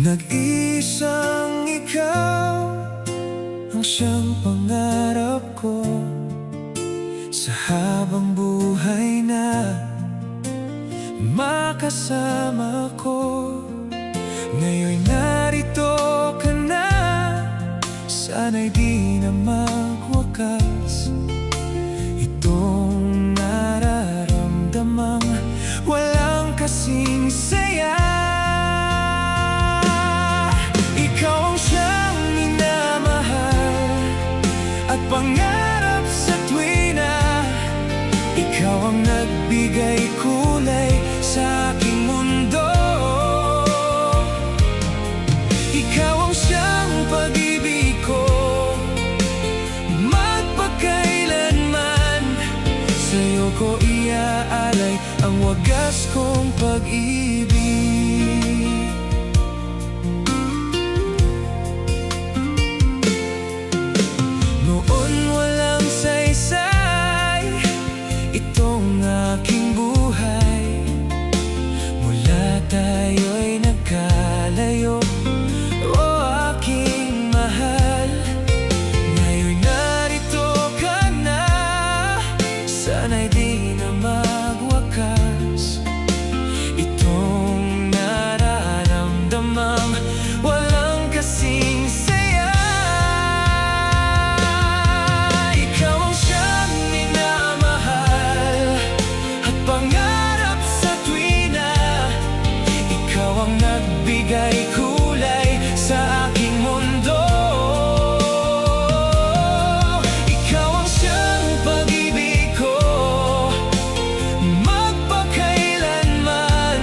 Nag-iisang ikaw ang siyang pangarap ko sa habang buhay na makasama ko. Ngayon'y narito ka na, sana'y di na magwakas itong nararamdamang walang kasing saya. Ikaw ang siyang minamahal at pangarap sa tuwina. Ikaw ang nagbigay kulay sa aking mundo. Ikaw ang siyang pag-ibig ko, magpakailanman. Sa'yo ko iaalay ang wagas kong pag-ibig. Noon walang saysay itong aking buhay, mula tayo'y nagkalayo, o aking mahal. Ngayon'y narito ka na, sana'y di na magwakas itong nararamdamang walang kasing saya. Ikaw ang siyang minamahal at pangarap sa tuwina. Ikaw ang nagbigay kulay sa aking mundo. Ikaw ang siyang pag-ibig ko, magpakailanman.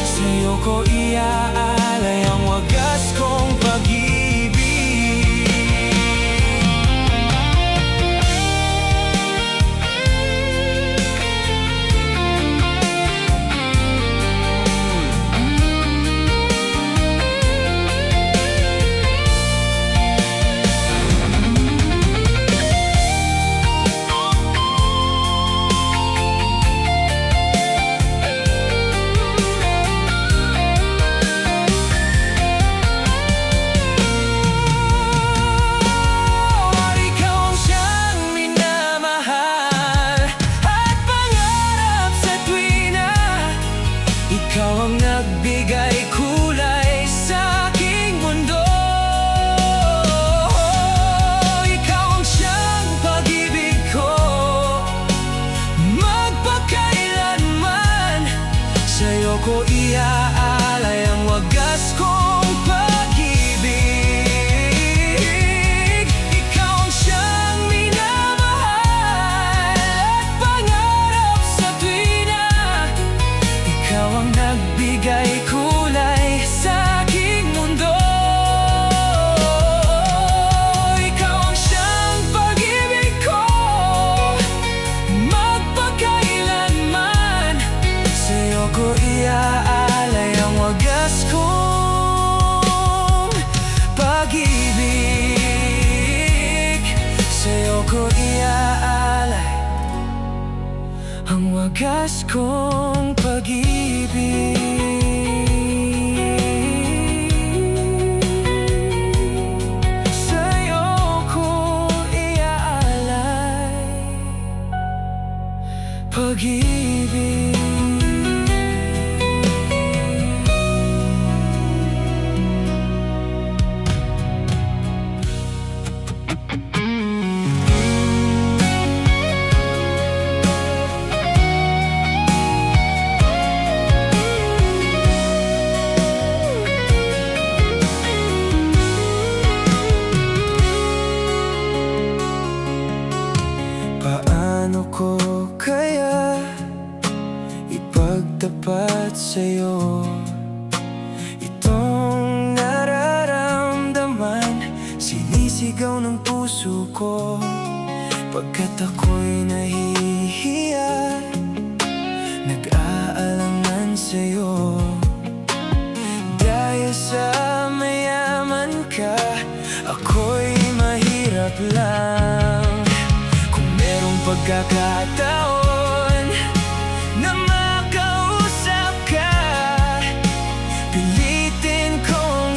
Sa'yo ko iaalay ang wagas kong pag-ibig. Ikaw ang nagbigay kulay sa aking mundo. Ikaw ang siyang pag-ibig ko, magpakailanman. Sa'yo ko iaalay ang wagas kong pag-ibig. Ikaw ang siyang minamahal at pangarap sa tuwina. Ikaw ang nagbigay kulay sa aking mundo. Ikaw ang siyang pag-ibig ko, magpakailanman. Sa'yo ko iaalay ang wagas kong pag-ibig. Sa'yo ko iaalay ang wagas kong pag-ibig. Sa'yo ko iaalay pag-ibig. Paano ko kaya ipagtapat sa'yo itong nararamdaman? Sinisigaw ng puso ko pagkat ako'y nahihiya, nag-aalangan sa'yo. Dahil sa mayaman ka, ako'y mahirap lang. Kung merong pagkakataon na makausap ka, pilitin kong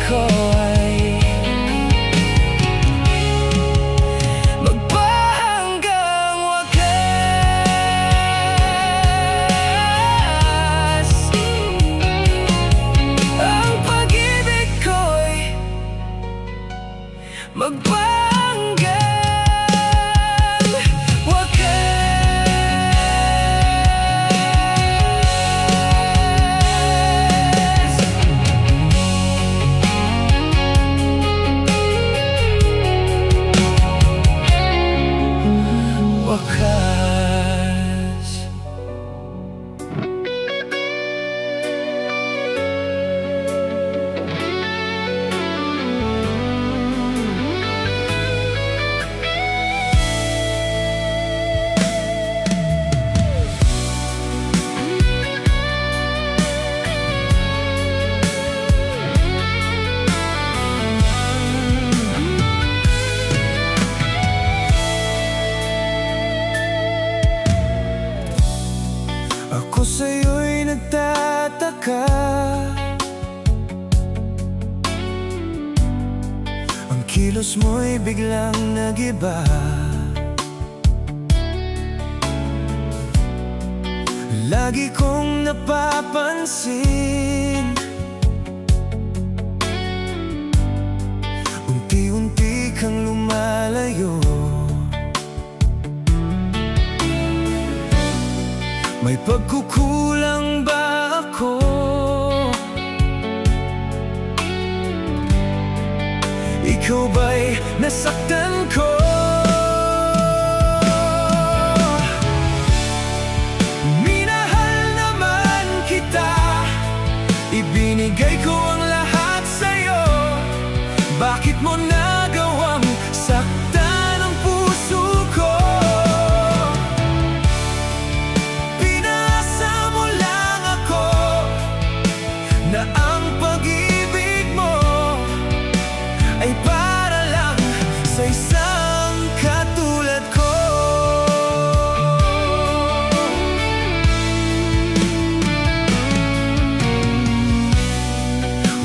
ko ay magpahanggang wakas. Ang pag-ibig ko'y magpahanggang wakas. Wakas. Ako sa'yo'y nagtataka, ang kilos mo'y biglang nagiba. Lagi kong napapansin, unti-unti kang lumalayo. May pagkukulang ba ako? Ikaw ba'y nasaktan ko? Minahal naman kita, ibinigay ko ang lahat sa'yo. Bakit mo nagawang saktan ang puso ko? Na ang pag-ibig mo ay para lang sa isang katulad ko.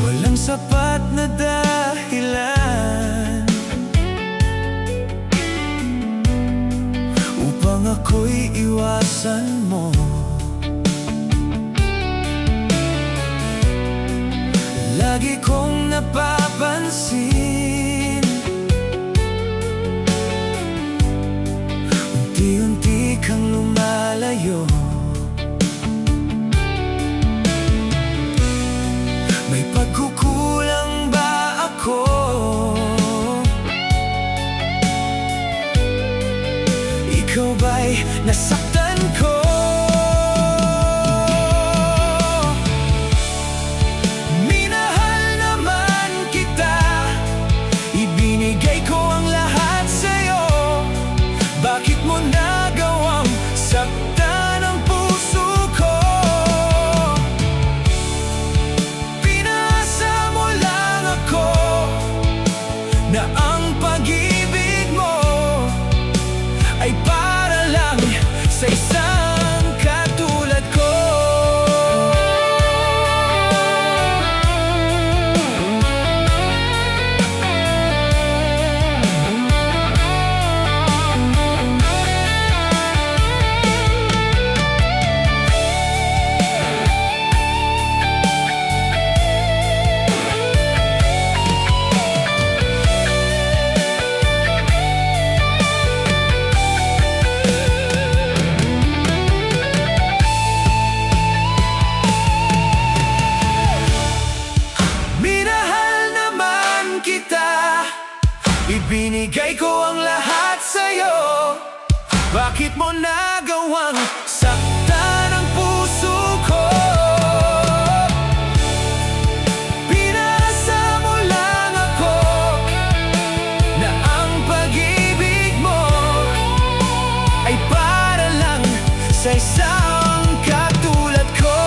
Walang sapat na dahilan upang ako'y iwasan mo. Lagi kong napapansin, unti-unti kang lumalayo. May pagkukulang ba ako? Ikaw ba'y nasaktan ko? Bakit mo nagawang saktan ang puso ko? Pinasa mo lang ako na ang pag-ibig mo ay para lang sa isang katulad ko. Ibinigay ko ang lahat sa'yo. Bakit mo nagawang saktan ang puso ko? Pinasa mo lang ako na ang pag-ibig mo ay para lang sa isang katulad ko.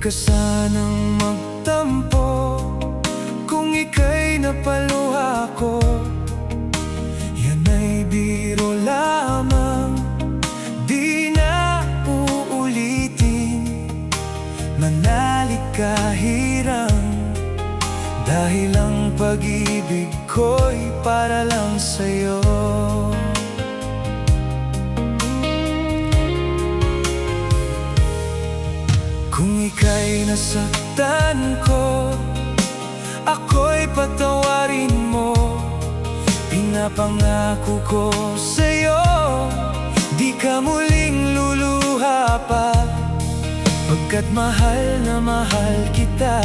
ka sanang magtampo kung ika'y napaluha ko. Yan ay biro lamang, di na uulitin. Manalik ka hirang, dahil ang pag-ibig ko'y para lang sa'yo. Kung ika'y nasaktan ko, ako'y patawarin mo. Pinapangako ko sa'yo, di ka muling luluha pa. Pagkat mahal na mahal kita,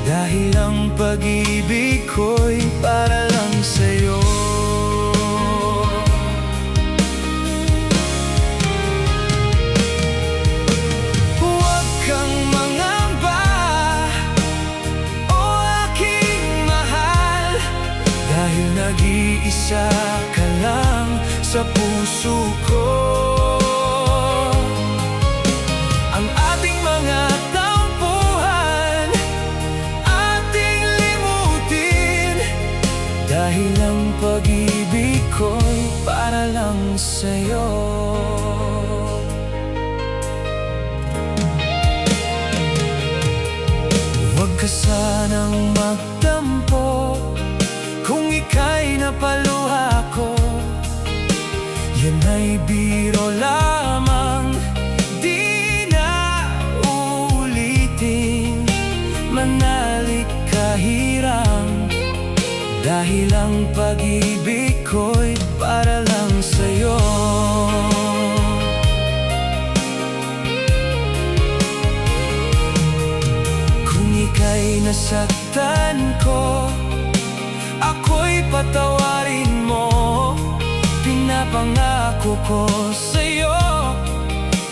dahil ang pag-ibig ko'y para lang sa'yo. Nag-iisa ka lang sa puso ko. Ang ating mga tampuhan, ating limutin, dahil ang pag-ibig ko'y para lang sa'yo. Huwag ka sanang magtampo kung ika'y napaluha ko. Yan ay biro lamang, di na uulitin. Manalik ka hirang, dahil ang pag-ibig ko'y para lang sa'yo. Kung ika'y nasaktan ko, ako'y patawarin mo. Pinapangako ko sa'yo,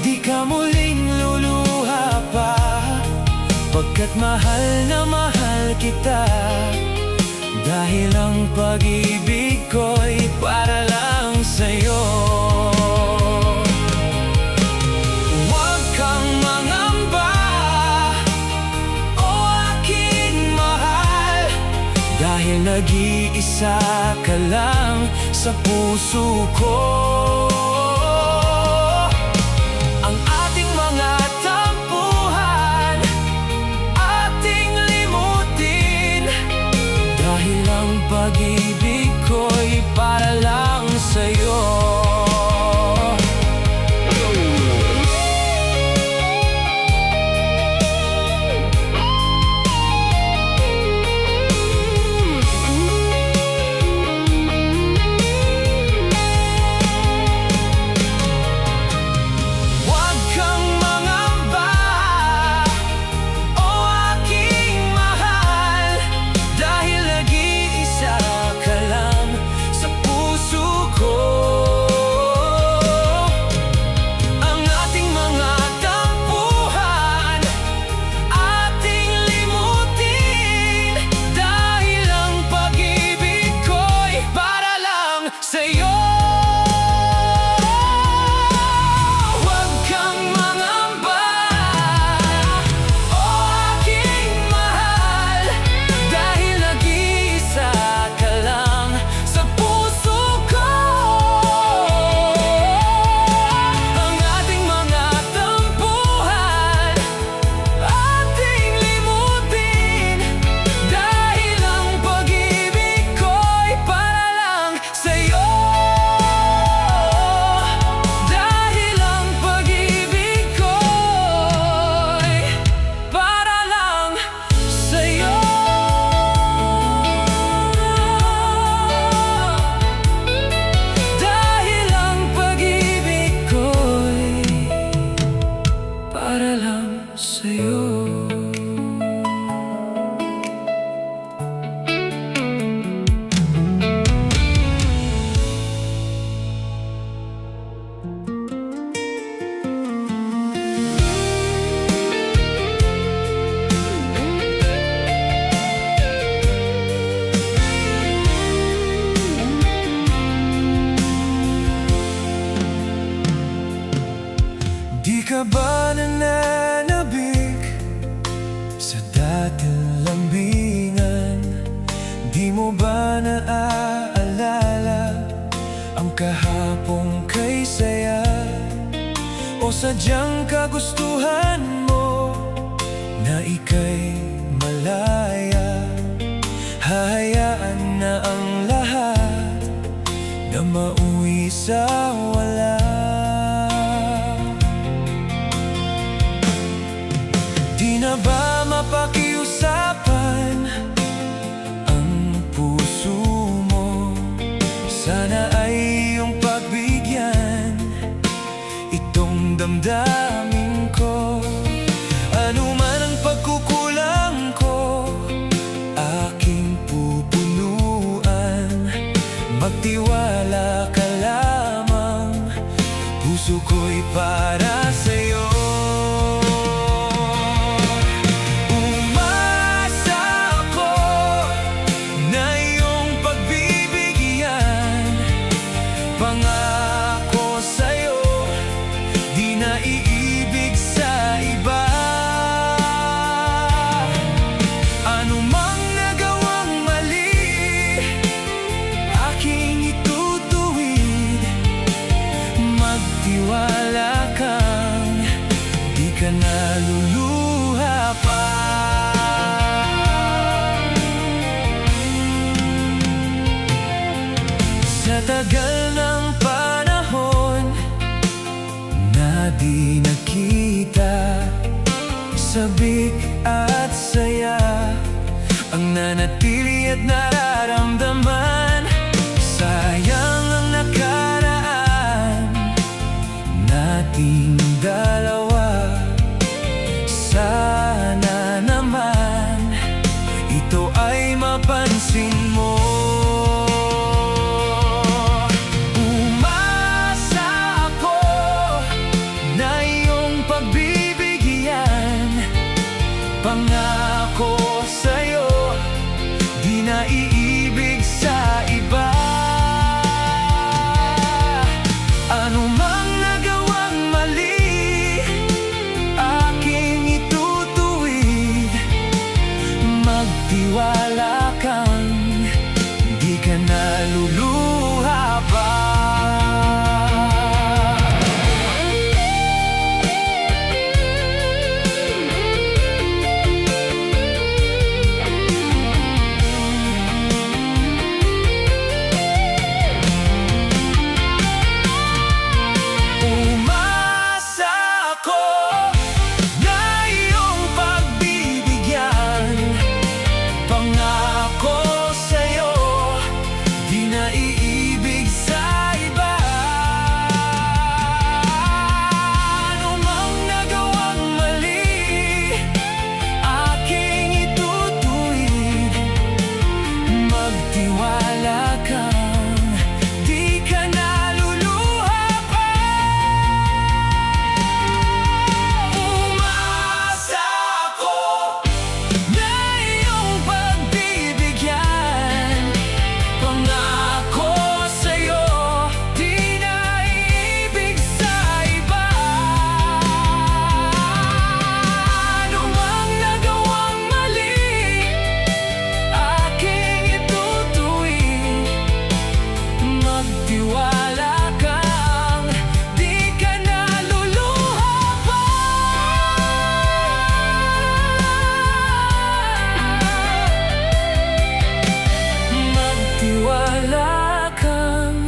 di ka muling luluha pa. Pagkat mahal na mahal kita, dahil ang pag-ibig ko'y para lang sa'yo. Huwag kang mangamba, o aking mahal, dahil nag-iisa ka lang sa puso ko. Ang ating mga tampuhan, ating limutin, dahil ang pag-ibig ko'y para lang sa'yo. Di ka ba nananabik kahapon kay saya o sadyang kagustuhan mo na ika'y malaya. Hahayaan na ang lahat na mauwi sa wala. Di na ba mapakiusapan ang puso mo? Sana ay iyong pagbigyan itong damdamin ko. Ano man ang pagkukulang ko, aking pupunuan. Magtiwala ka lamang, puso ko'y para sa'yo. Umasa ako na iyong pagbibigyan. Pangako sa'yo, di na iibig sa iba. Ano mang nagawang mali, aking itutuwid. Magtiwala kang di ka naluluha pa. Sa tagal ng panahon na di nakita, sabik at saya ang nanatili at nararamdaman. Sayang ang nakaraan nating dalawa. Sana naman ito ay mapansin mo. Umasa ako na iyong pagbibigyan. Pangako sa'yo, di na iibig sa iba. Ano mang nagawang mali, aking itutuwid. Magtiwala kang di ka naluluha pa. Umasa ako na iyong pagbibigyan. Pangako sa'yo, di na iibig sa iba. Ano mang nagawang mali, aking itutuwid. Magtiwala kang di ka naluluha pa. Umasa ako na iyong pagbibigyan. Pangako sa'yo, di na iibig sa iba. Ano mang nagawang mali, aking itutuwid. Magtiwala kang di ka naluluha pa. Magtiwala kang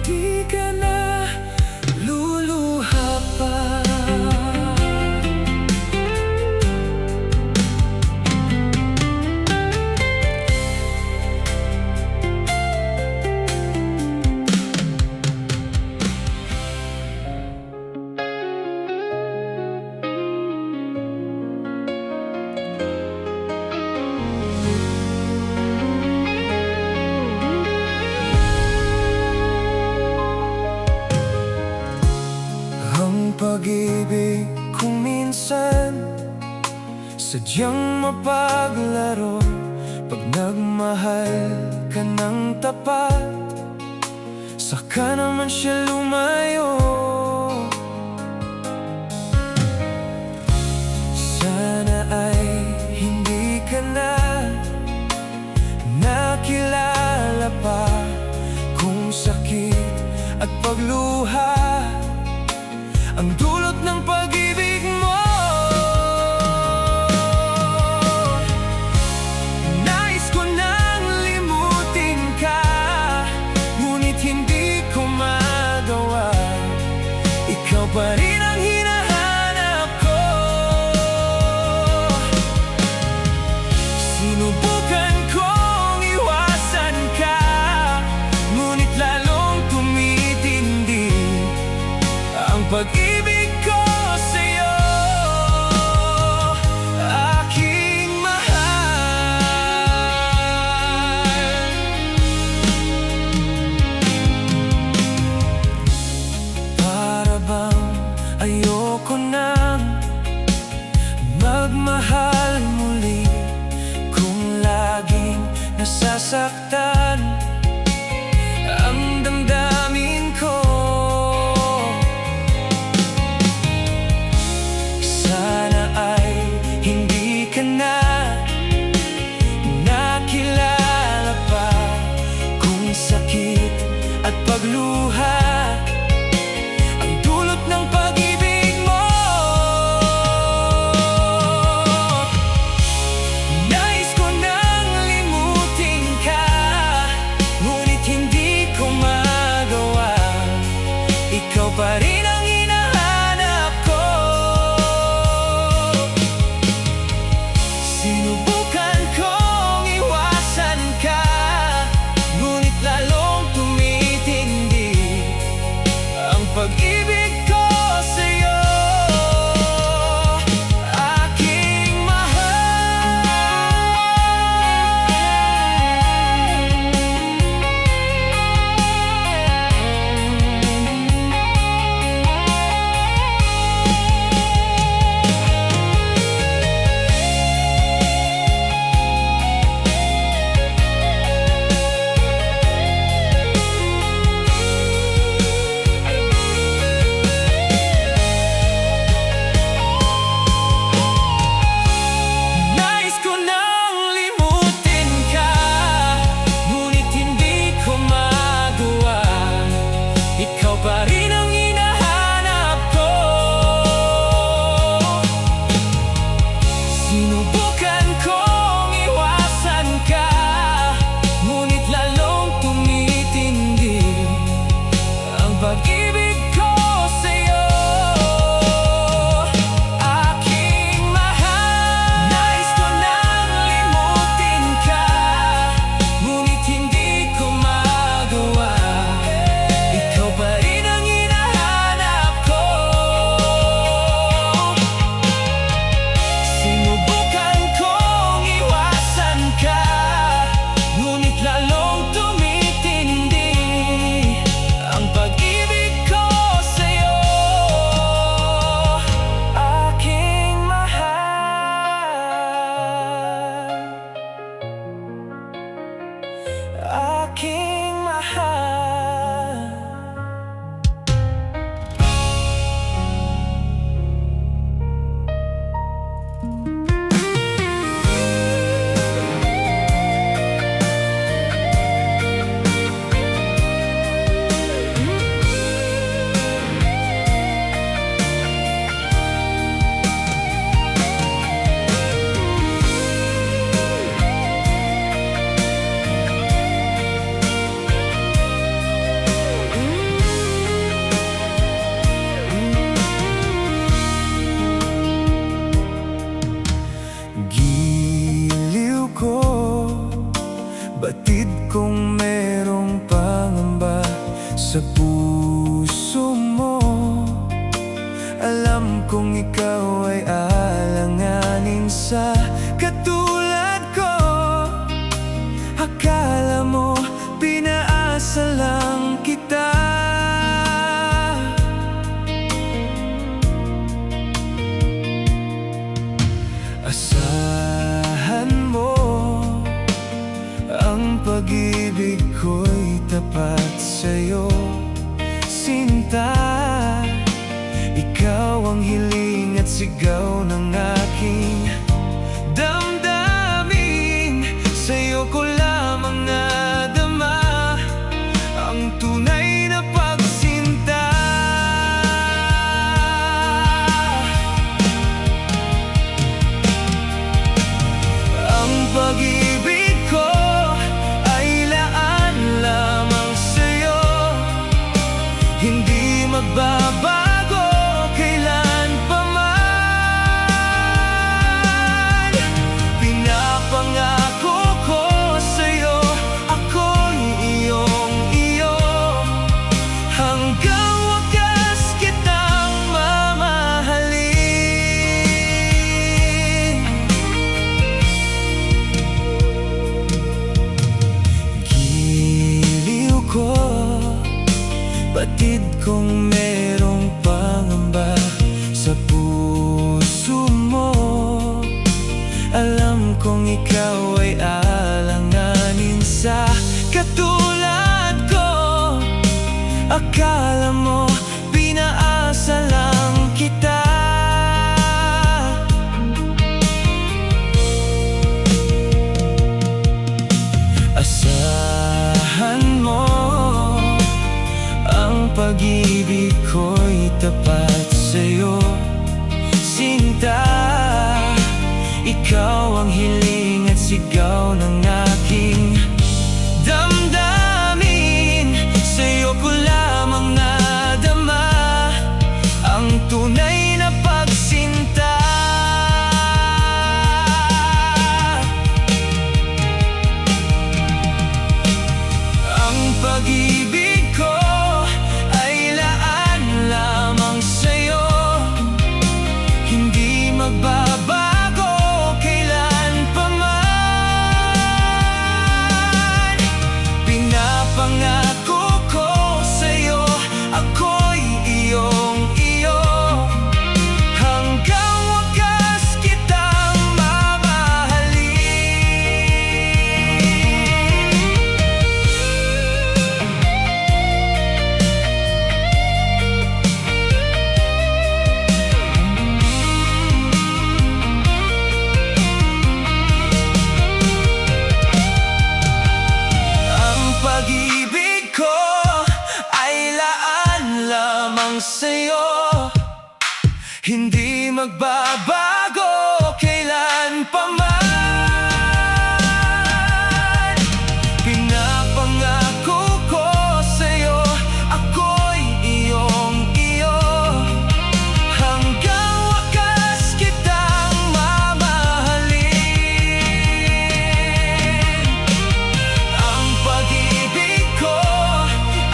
di ka naluluha pa. Ang pag-ibig kung minsan sadyang mapaglaro. Pag nagmahal ka ng tapat, saka naman siya lumayo. Sana ay hindi ka na nakilala pa kung sakit at pagluha ang dulot ng pag-ibig mo. Nais ko nang limutin ka, ngunit hindi ko magawa. Ikaw pa rin ang hinahanap ko. Sinubukan kong iwasan ka, ngunit lalong tumitindi ang pag-ibig ko sa'yo, aking mahal. Para bang ayoko nang magmahal muli, kung laging nasasaktan ang damdamin ko. Sana ay hindi ka na nakilala pa, kung sakit at pagluha ang dulot ng pag-ibig mo. Nais ko nang limutin ka, ngunit hindi ko magawa. Ikaw pa rin ang hinahanap ko. Sinubukan kong iwasan ka, ngunit lalong tumitindi ang pag-ibig ko sa'yo, aking mahal. Nais ko nang limutin ka, ngunit hindi ko magawa. Ikaw pa rin ang hinahanap ko. Sinubukan kong iwasan ka, ngunit lalong tumitindi ang pag-ibig ko sa'yo, aking mahal. Nais ko nang limutin ka, ngunit hindi ko magawa. Ikaw pa rin ang hinahanap ko. Sinubukan kong iwasan ka, ngunit lalong tumitindi ang pag-ibig ko sa'yo, aking mahal, aking mahal. Giliw ko, batid kong merong pangamba sa puso mo. Alam kong ikaw ay alanganin sa katulad ko. Akala mo pinaasa lang kita, asahan mo ang pag-ibig ko'y tapat sa'yo, sinta. Ikaw ang hiling at sigaw ng aking damdamin. Sa'yo ko lamang nadama ang tunay na pag Batid kong merong pangamba sa puso mo. Alam kong ikaw ay alanganin sa katulad ko. Akala mo pinaasa lang kita. Asahan mo, ang pag-ibig ko'y tapat sa'yo, sinta. Ikaw ang hiling at sigaw ng aking damdamin. Sa'yo ko lamang nadama ang tunay na pagsinta. Ang pag-ibig ko ay laan lamang sa'yo, hindi magbabago kailan pa man. Pinapangako ko sa'yo, ako'y iyong-iyo, hanggang wakas kitang pag-ibig ko ay laan lamang sa'yo, hindi magbabago kailan pa man. Pinapangako ko sa'yo, ako'y iyong-iyo, hanggang wakas kitang mamahalin. Ang pag-ibig ko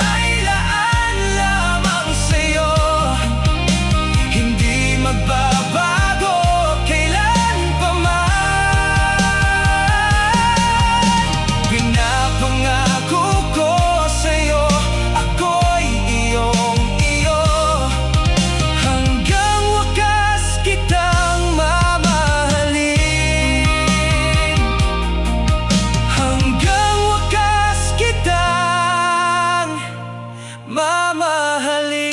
ay laan lamang sa'yo, hindi magbabago kailan pa man. Pinapangako ko sa'yo, ako'y iyong-iyo, hanggang wakas kitang mamahalin, hanggang wakas kitang mamahalin.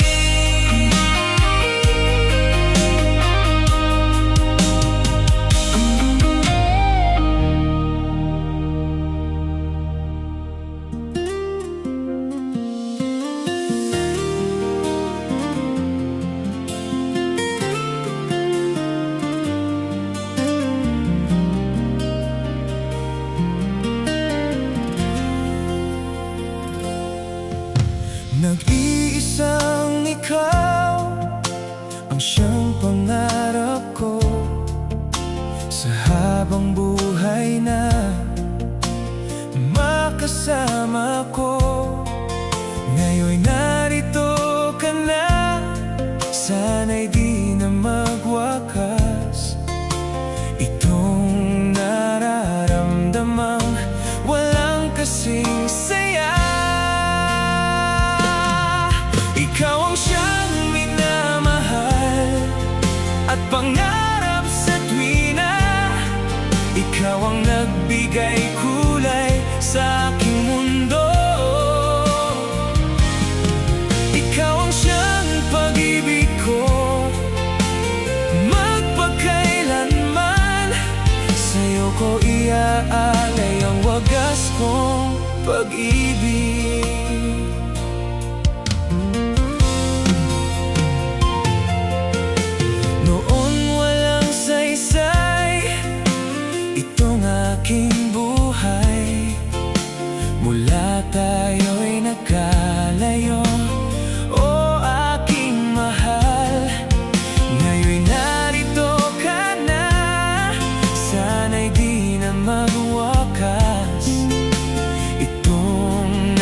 Nag-iisang ikaw ang siyang pangarap ko sa habang buhay na makasama ko. Ngayon'y narito ka na, sana'y di na magwakas itong nararamdamang walang kasing saya. Ikaw ang siyang minamahal at pangarap sa tuwina. Ikaw ang nagbigay kulay sa aking mundo. Ikaw ang siyang pag-ibig ko, magpakailanman. Sa'yo ko iaalay ang wagas kong pag-ibig. Noon walang saysay itong aking buhay, mula tayo'y nagkalayo, o aking mahal. Ngayon'y narito ka na, sana'y di na magwakas itong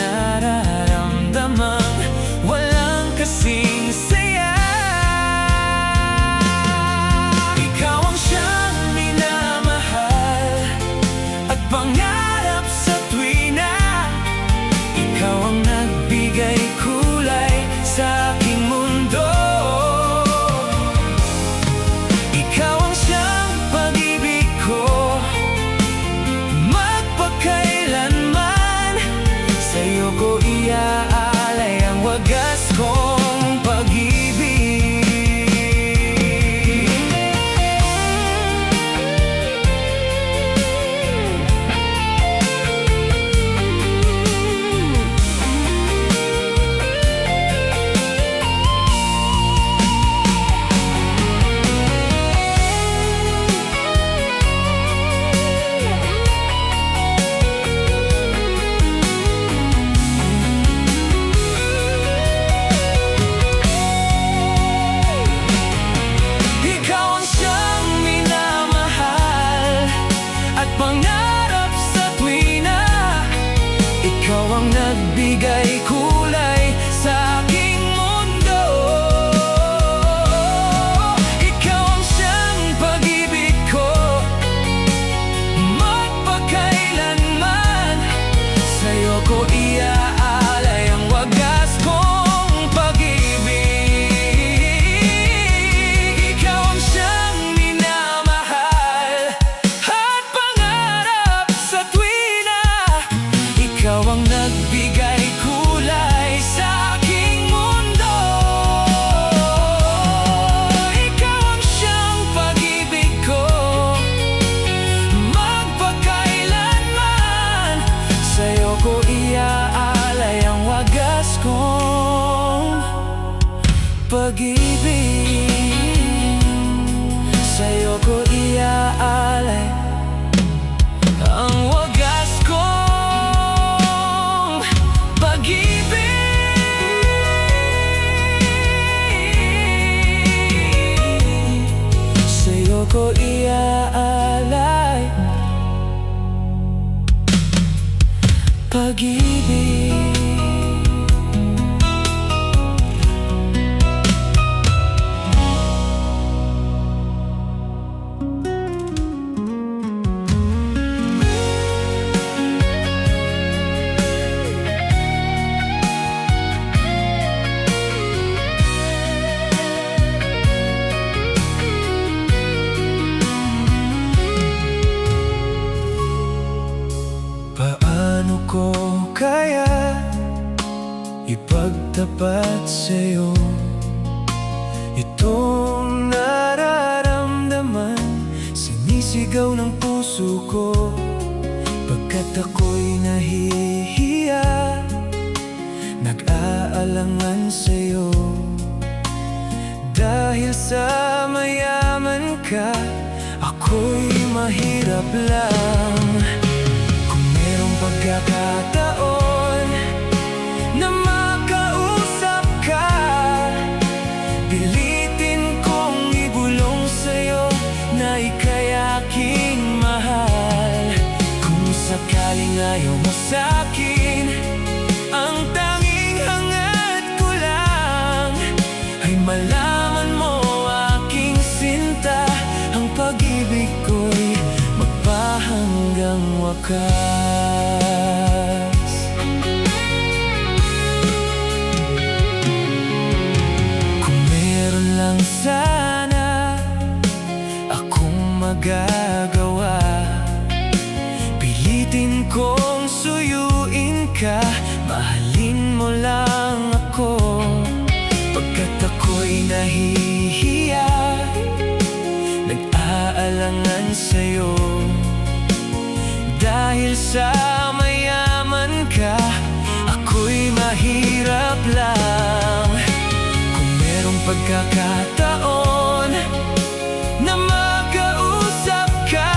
pag-ibig, sa'yo ko iaalay ang wagas kong pag-ibig. Sa'yo ko iaalay pag-ibig. Paano ko kaya ipagtapat sa'yo itong nararamdaman, sinisigaw ng puso ko pagkat ako'y nahihiya, nag-aalangan sa'yo dahil sa mayaman ka, ako'y mahirap lang. Pagkakataon na makausap ka, pilitin kong ibulong sa'yo na ika'y aking mahal. Kung sakaling ayaw mo sa'kin, ang tanging hangad ko lang ay malaman mo aking sinta, ang pag-ibig ko'y magpahanggang wakas. Sana akong magagawa, pilitin kong suyuin ka, mahalin mo lang ako pagkat ako'y nahihiya, nag-aalangan sa'yo dahil sa mayaman ka, ako'y mahirap lang. Kung merong pagkakataon na makausap ka,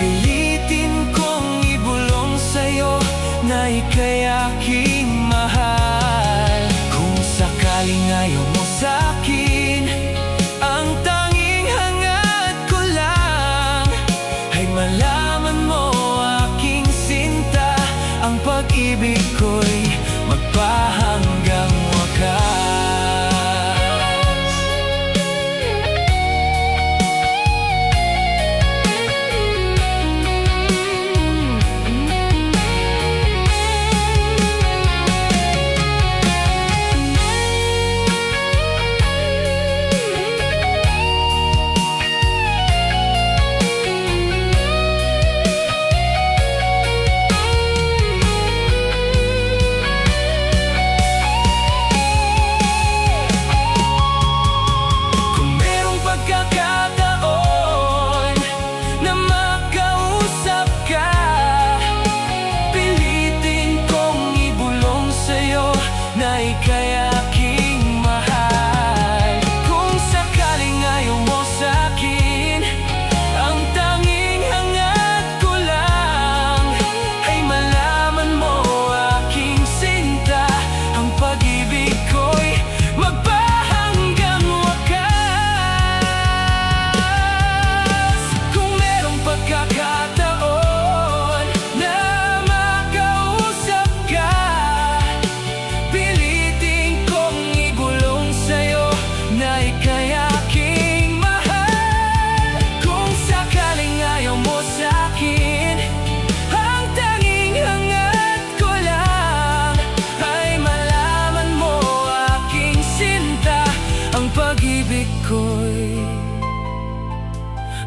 pilitin kong ibulong sa'yo na ika'y aking mahal. Kung sakaling ayaw mo sa'kin, ang tanging hangad ko lang ay malaman mo aking sinta, ang pag-ibig ko'y magpahanggang wakas.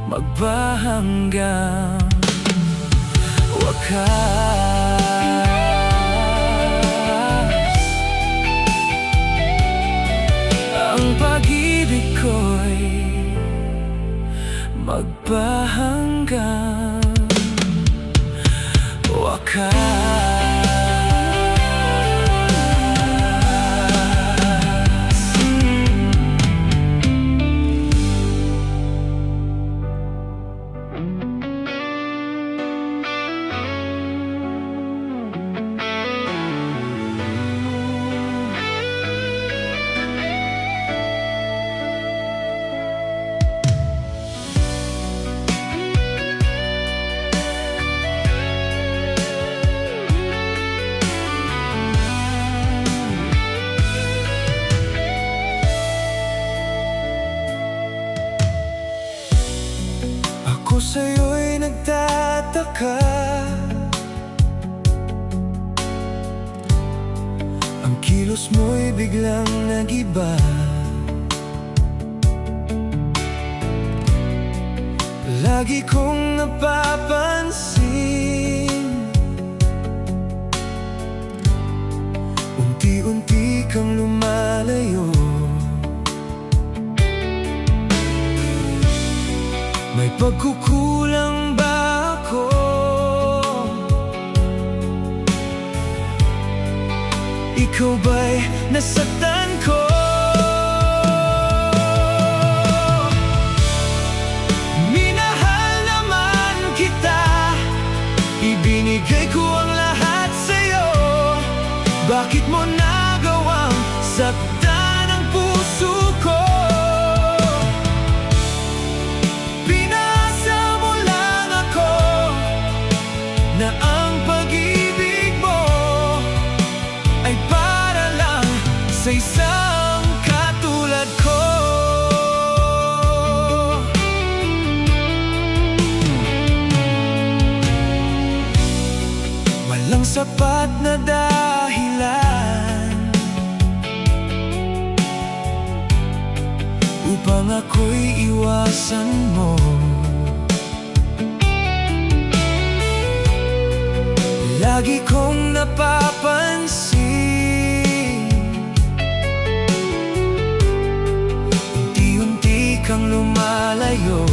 Magbahanggang wakas. Ang pag-ibig ko'y magbahanggang wakas. nagtataka, ang kilos mo'y biglang nagiba. Lagi kong napapansin, unti-unti kang lumalayo. May pagkukulang ba ako? Ikaw ba'y nasaktan ko? Minahal naman kita, ibinigay ko ang lahat sa'yo. Bakit mo nagawang saktan ang puso ko? Pinasa mo lang ako na ang pag-ibig mo ay para lang sa isang katulad ko. Walang sapat na dahilan upang ako'y iwasan mo. Lagi kong napapansin, unti-unti kang lumalayo.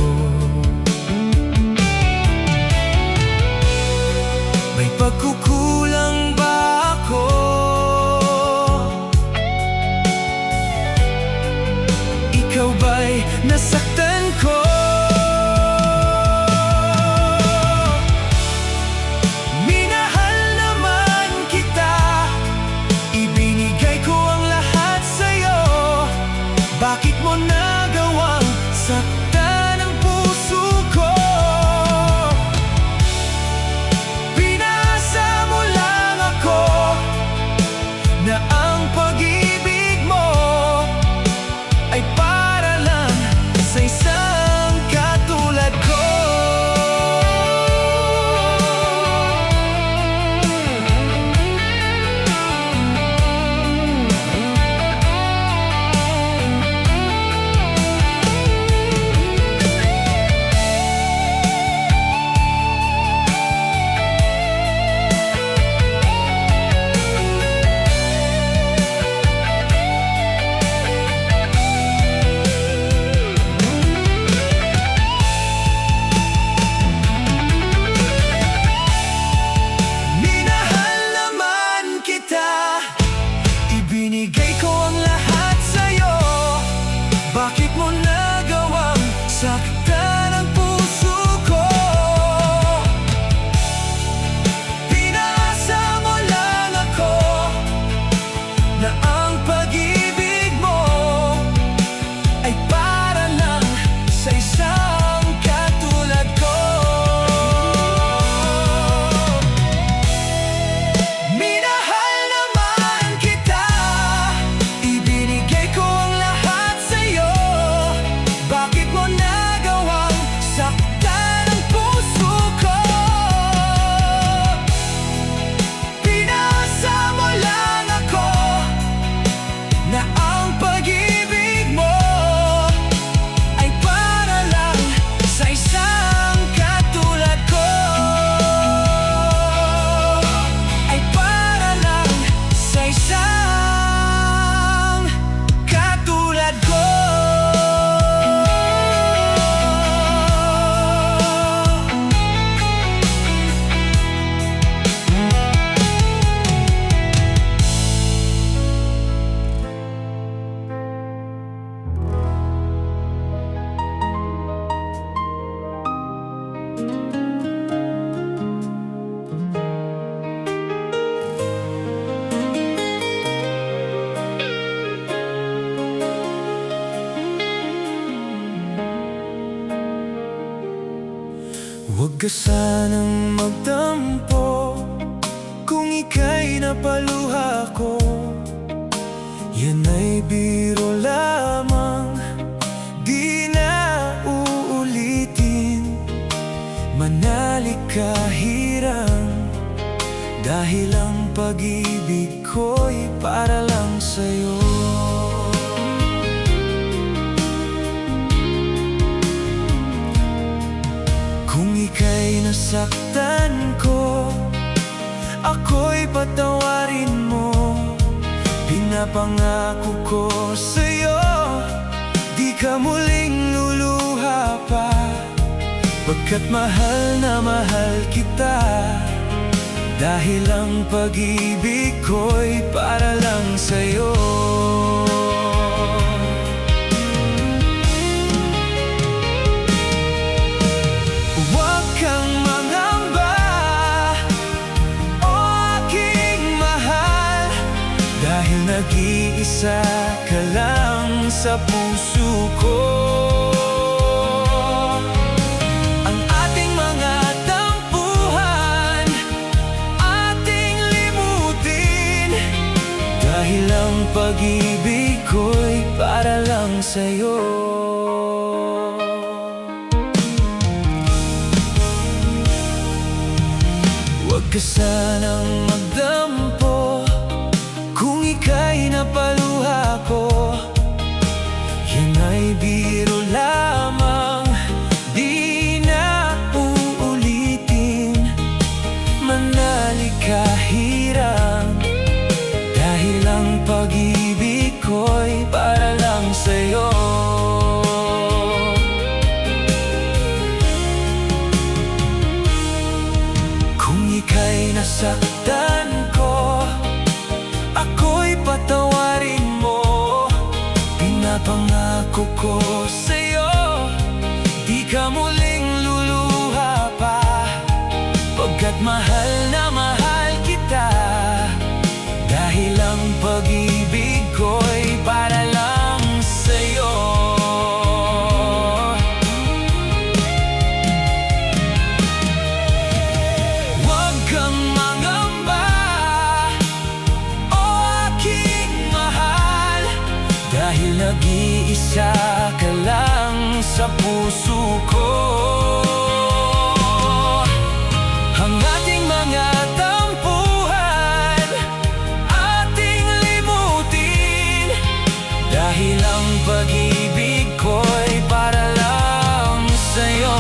May pagkukulang ba ako? Ikaw ba'y nasaktan ko? Minahal naman kita, ibinigay ko ang lahat sa'yo. Bakit mo nagawang saktan ang puso ko? Pinasa mo lang ako na ang pag-ibig mo ay para lang sa isang katulad ko. Minahal naman kita, ibinigay ko ang lahat sa'yo. Bakit mo nagawang saktan ang puso ko? Pinasa mo lang ako na ang pag-ibig mo ay para lang sa isang katulad ko. Minahal naman kita, ibinigay ko ang lahat sa'yo. Bakit mo nagawang saktan ang puso ko? Pinasa mo lang ako na ang pag-ibig mo ay para lang sa isang katulad ko. Ay para lang sa isang katulad ko. Huwag ka sanang magtampo kung ika'y napaluha ko. Yan ay biro lamang, di na uulitin. Manalik ka pag-ibig ko'y para lang sa'yo. Kung ika'y nasaktan ko, ako'y patawarin mo. Pinapangako ko sa'yo, di ka muling luluha pa. Pagkat mahal na mahal kita, dahil ang pag-ibig ko'y para lang sa'yo. Huwag kang mangamba, o aking mahal, dahil nag-iisa ka lang sa puso ko. Ang ating mga tampuhan, ating limutin, dahil ang pag-ibig ko'y para lang sa'yo. Huwag ka sanang magdampo kung ika'y napaluha ko. Yan ay biro lamang, di na uulitin. Manali ka hirang, dahil ang pag-ibig ko'y para lang sa'yo. Kung ika'y nasaktan ko, ako'y patawarin mo. Pinapangako ko sa'yo, di ka muling luluha pa. Pagkat mahal na mahal kita, dahil ang pag-ibig ko'y para lang sa'yo. Huwag kang mangamba, o aking mahal, dahil nag-iisa ka lang sa puso ko. Ang ating mga tampuhan, ating limutin, dahil ang pag-ibig ko'y para lang sa'yo.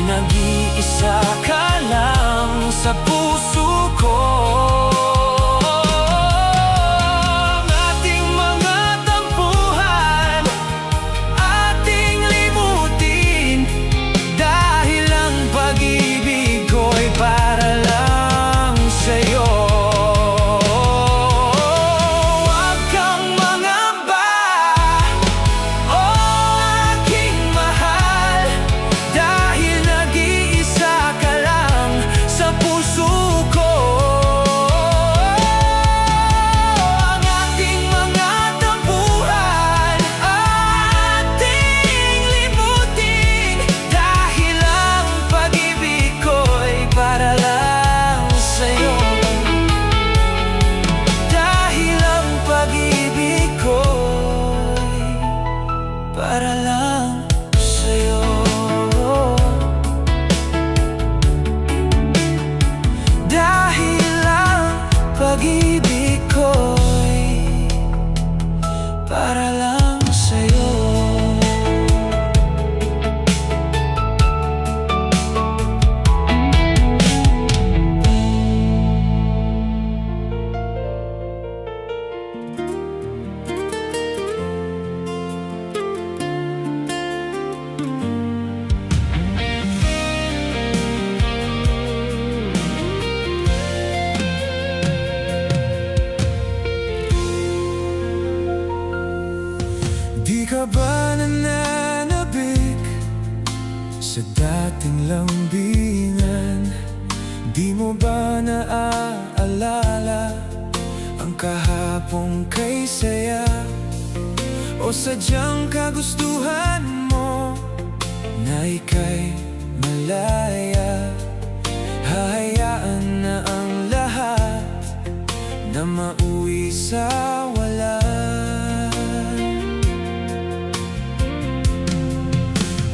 Nag-iisa ka lang sa puso ko. Ang ating mga tampuhan, ating limutin, dahil ang pag-ibig ko'y para lang sa'yo. Huwag kang mangamba, o aking mahal, dahil nag-iisa ka lang sa puso ko. Ang ating mga tampuhan, ating limutin, dahil ang pag-ibig ko'y para lang sa'yo. Dahil ang pag-ibig ko'y para lang sa'yo. Dahil ang pag-ibig ko'y para lang sa'yo. Di ka ba nananabik sa dating lambingan? Di mo ba naaalala ang kahapon kay saya, o sadyang kagustuhan mo na ika'y malaya. Hahayaan na ang lahat na mauwi sa walan.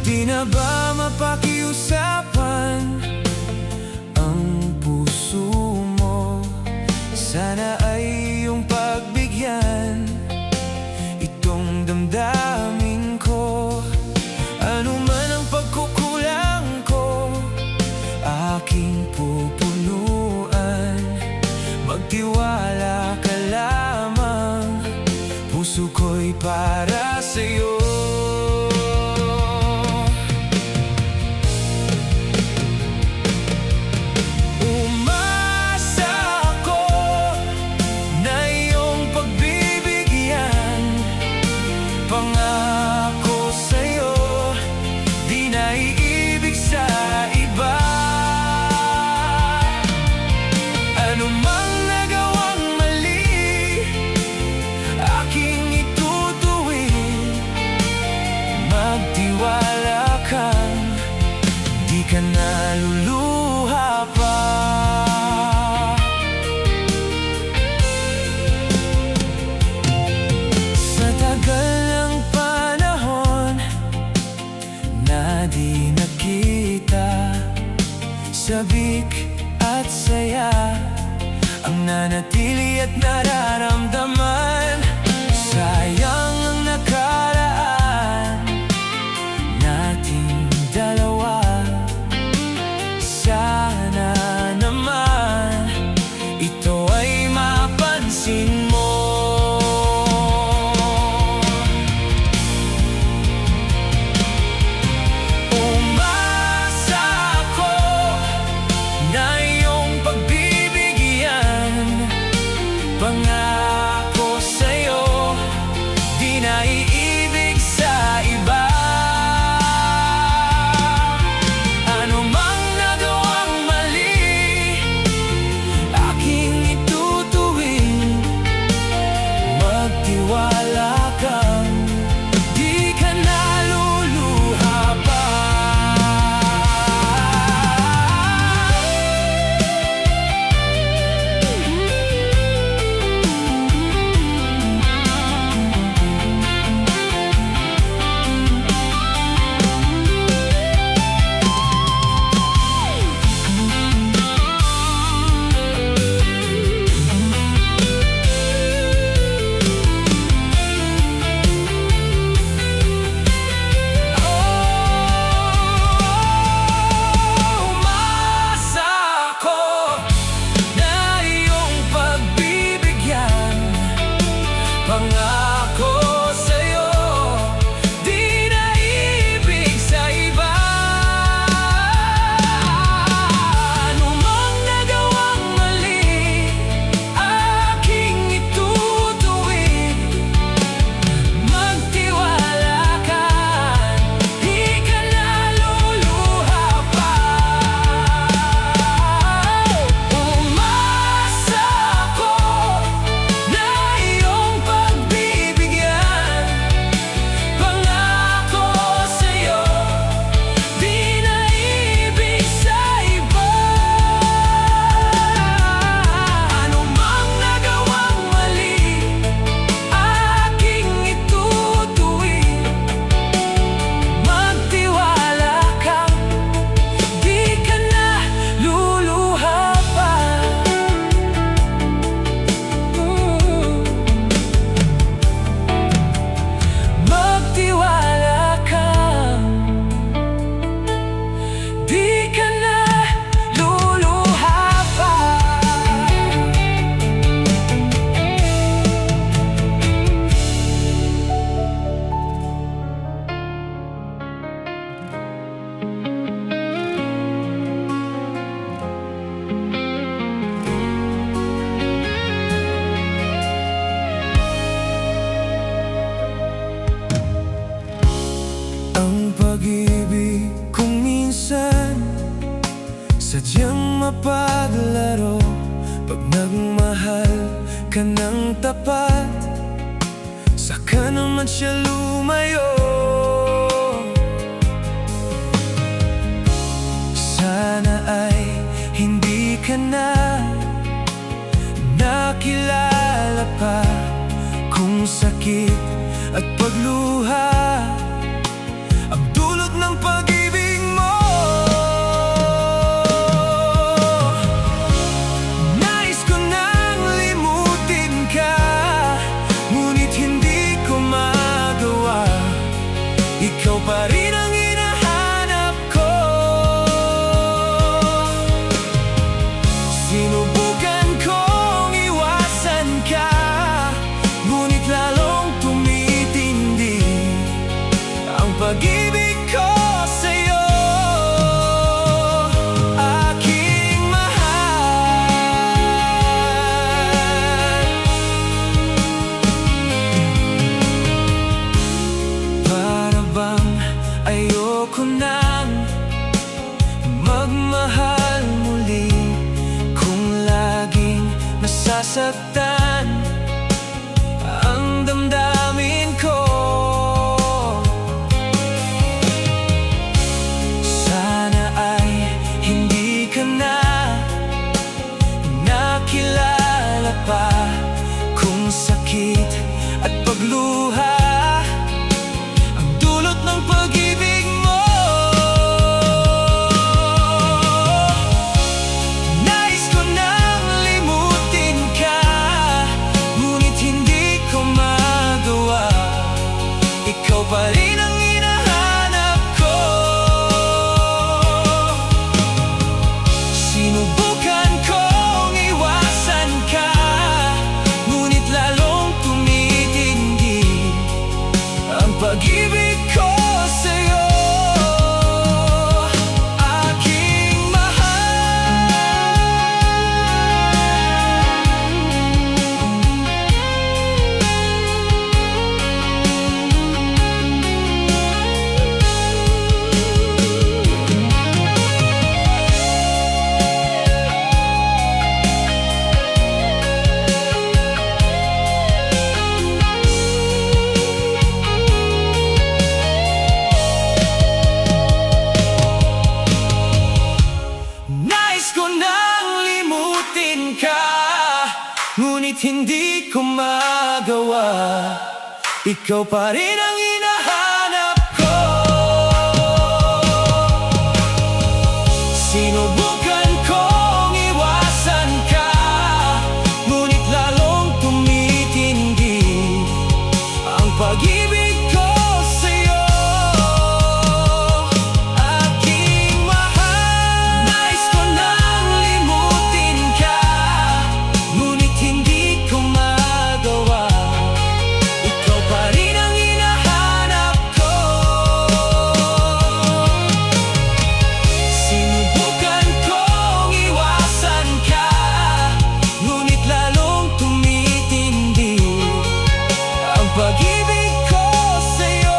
Di na ba mapakiusapan ang puso mo? Sana ay iyong pagbigyan itong damdamin ko. Ano man ang pagkukulang ko, aking pupunuan. Magtiwala ka lamang, puso ko'y para sa'yo. Pangako sa'yo, di na iibig sa iba. Ano mang nagawang mali, aking itutuwid. Magtiwala kang di ka naluluha pa. Sa tagal di nakita, sabik at saya ang nanatili at nararamdaman. Sayang ang nakaraan nating dalawa. Sana naman ito ay mapansin mo. Pangako sa'yo, di na iibig sa iba. Ano mang nagawang mali, aking itutuwid. Magtiwala kang di ka naluluha pa. Pangako sa'yo, di na ibig sa iba. Ano mang nagawang mali, aking itutuwid. Magtiwala ka, di ka naluluha pa. Umasa ako na iyong pagbibigyan. Pangako sa'yo, di na ibig sa iba. Ano mang nagawang mali, aking itutuwid. Magtiwala ka, di ka na luluha pa. Magtiwala ka, di ka na luluha pa. Ang pag-ibig kung minsan sadyang mapaglaro. Pag nagmahal, ka ng tapat, saka naman siya lumayo. Sana ay hindi ka na nakilala pa kung sakit at pagluha ang dulot ng pag-ibig mo. Nais ko nang limutin ka, ngunit hindi ko magawa. Ikaw pa rin ang hinahanap ko. Sinubukan kong iwasan ka, ngunit lalong tumitindi ang pag-ibig ko sa'yo, aking mahal. Para bang ayoko nang magmahal muli, kung laging nasasaktan ang damdamin ko. Sana ay hindi ka na nakilala pa kung sakit at pagluha ang dulot ng pag-ibig mo. Nais ko nang limutin ka, ngunit hindi ko magawa. Ikaw pa rin ang hinahanap ko. Sinubukan kong iwasan ka, ngunit lalong tumitindi ang pag-ibig ko sa'yo, aking nais ko nang limutin ka, ngunit hindi ko magawa. Ikaw pa rin ang hinahanap ko. Sinubukan kong iwasan ka, ngunit lalong tumitindi ang pag-ibig ko sa'yo, aking mahal. Nais ko nang limutin ka, ngunit hindi ko magawa. Ikaw pa rin ang hinahanap ko. Sinubukan kong iwasan ka, ngunit lalong tumitindi ang pag-ibig ko sa'yo,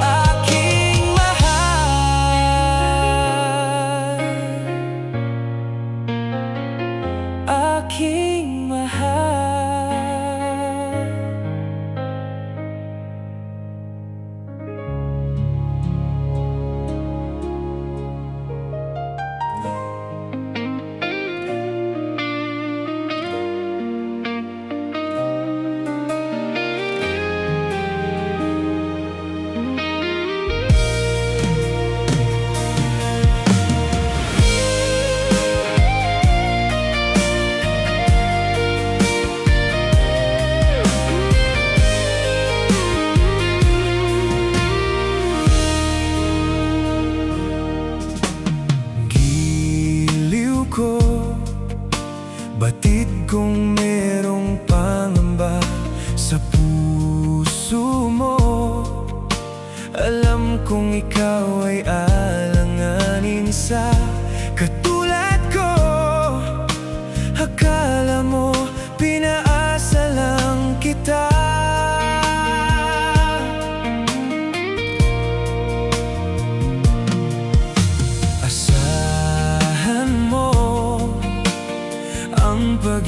aking mahal, aking mahal. Giliw ko, batid kong merong pangamba sa puso mo. Alam kong ikaw ay alanganin sa katulad ko. Akala mo pinaasa lang kita, asahan mo ang pag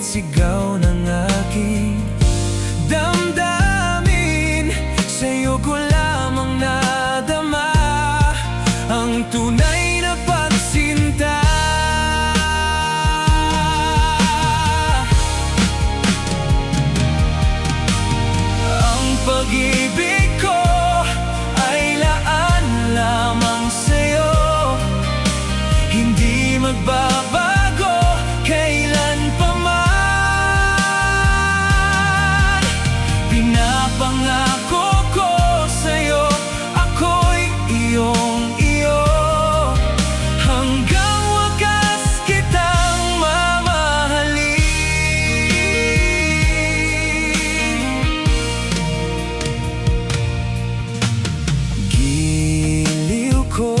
sigaw ng aking damdamin. Sa'yo ko lamang nadama ang tunay na pagsinta. Ang pag-ibig ko ay laan lamang sa'yo, hindi magbabago kailan pa man. Pinapangako ko sa'yo, ako'y iyong-iyo, hanggang wakas kitang mamahalin. Giliw ko,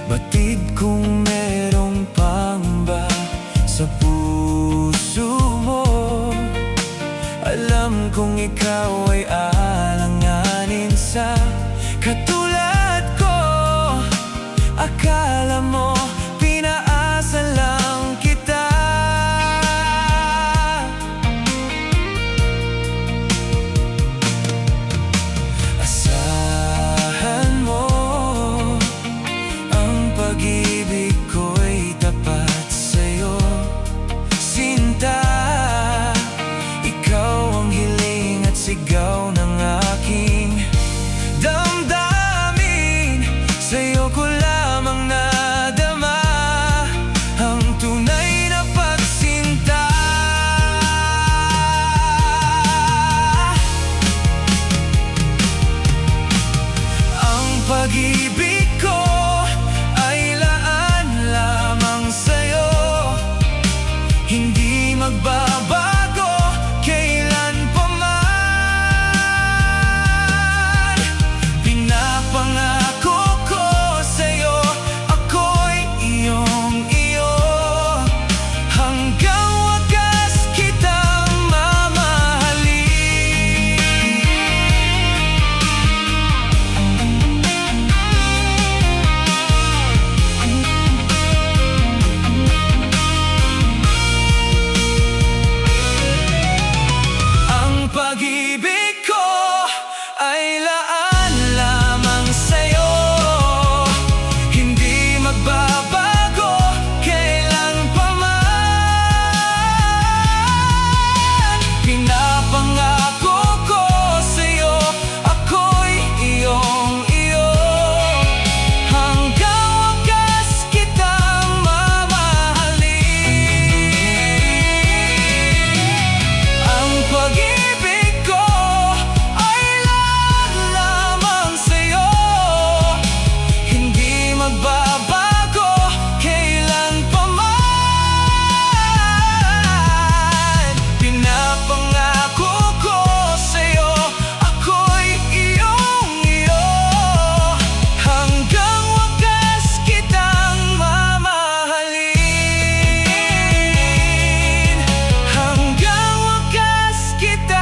batid kung merong pangamba sa puso mo. Alam kong ikaw ay alanganin sa katulad ko. Akala mo pinaasa lang kita. Asahan mo, ang pag-ibig ko'y tapat sa'yo, sinta. Ikaw ang hiling at sigaw ng aking damdamin. Sa'yo ko lamang nadama ang tunay na pagsinta. Ang pag-ibig ko ay laan lamang sa'yo, hindi magbabago kailan pa man. Pinapangako ko sa'yo, ako'y iyong-iyo, hanggang wakas kitang mamahalin. Ang pag-ibig ko ay laan lamang sa'yo, hindi magbabago kailan pa man. Pinapangako ko sa'yo, ako'y iyong-iyo, hanggang wakas kitang mamahalin. Ang pag-ibig ko ay laan lamang sa'yo, hindi magbabago kailan pa man. Pinapangako ko sa'yo, ako'y iyong-iyo, hanggang wakas kitang mamahalin, hanggang wakas kitang